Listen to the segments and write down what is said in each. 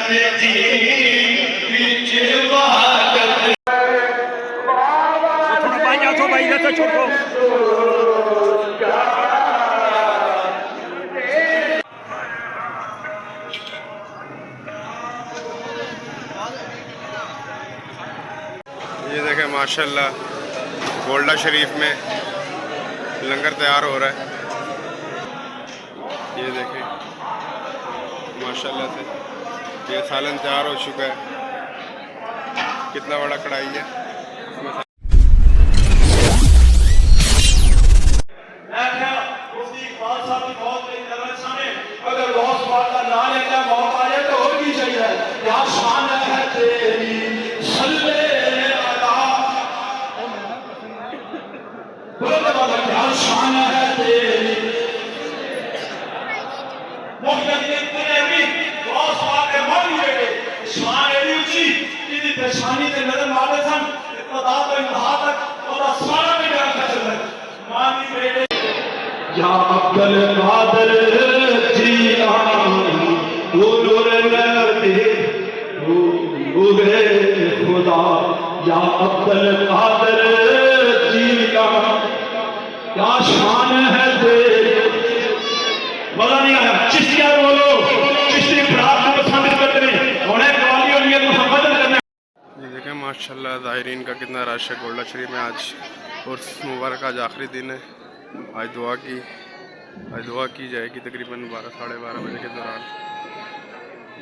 ये देखें माशाल्लाह गोल्डा शरीफ में लंगर तैयार हो रहा है। ये देखें माशाल्लाह से ये सालन तैयार हो चुका है। कितना बड़ा कढ़ाई है। अगर का ना लेना मौका आए तो होगी चाहिए क्या शान है तेरी सल्ले अला बोले वाला क्या शान है तेरी मुख्तलिफ तेरे भी गौस वाले मानी बेटे शान है ऊंची कि पेशानी से नजर मारे सन इतना तो इंतहा तक और आसमान में जाकर चल रहा मानी बेटे या अब्दुल कादिर जीलानी वो नूर नबी नूरे खुदा या अब्दुल कादिर जीलानी क्या शान है तेरी। मजा नहीं आया चिश्तिया बोलो चिश्ती प्रात को पसंद करते हैं और एक वाली और ये तो समझ करना। ये देखें माशाल्लाह ज़ाहिरीन का कितना रश है गोल्डा शरीफ में। आज और मुबारक आज आखिरी दिन है। आज दुआ की जाएगी तकरीबन 12 साढ़े 12 बजे के दौरान।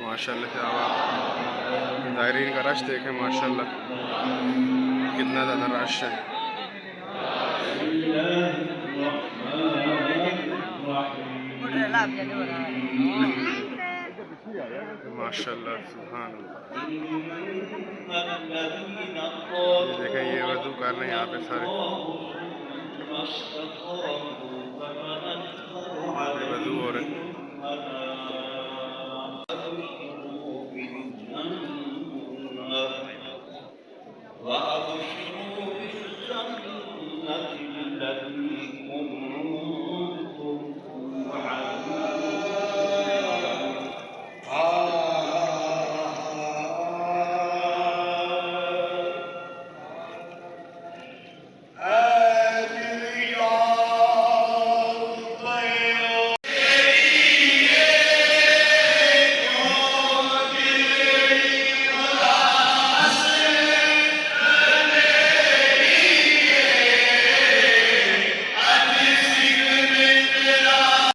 माशाल्लाह से आप ज़ाहिरीन का रश देखें माशाल्लाह कितना ज़्यादा रश है। माशाल्लाह सुभान अल्लाह। ये देखें ये वज़ू कर रहे हैं यहाँ पे सारे।